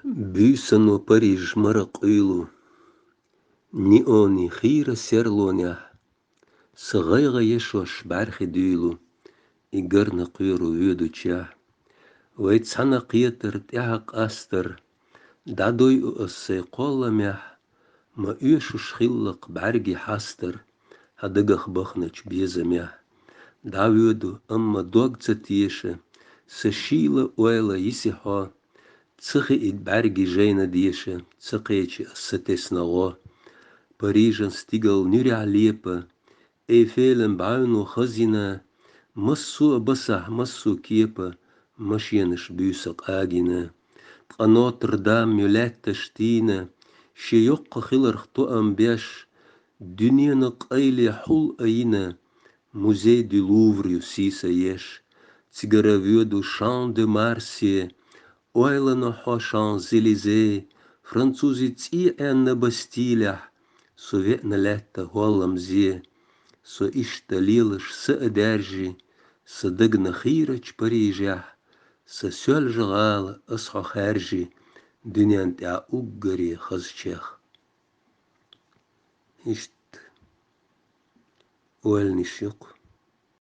Büsano Parиж maraquylu, ni'oni khira serlonia, صغيغة يشوش بعرخ ديلو، إقرنا قيرو ويدو تشاه، ويتسحنا قيتر تيحق أستر، دادوي السيقولا ميح، ما إيشوش خلق بعرقي حاستر، هدقخ بخنش بيزا ميح، داويدو أما دوغ تتيشة، سشيلة ويلا يسيحا، تسخي إدبارجي جينا ديشة تسقيتش الستسنغو باريجن ستيغل نوري عليبا فيلم بعينو خزينة مسو بصح مسو كيبا مشينش بيسق آجينا قناطر دام يولات تشتينا شيوق خلر خطوأم بيش دنيا نقايلي حول أينا موزي دي لوفر يسيسا يش تسيغرافيو شان دي مارسي Ойла на Champs-Élysées, французи на Бастилях, советна лета голлам zie, со ишта лилыш са адержи, са дыгна хирач Парижях, са сёл жгала асхо хержи, дынянт уггари хазчех. Ишт ойл нишюк.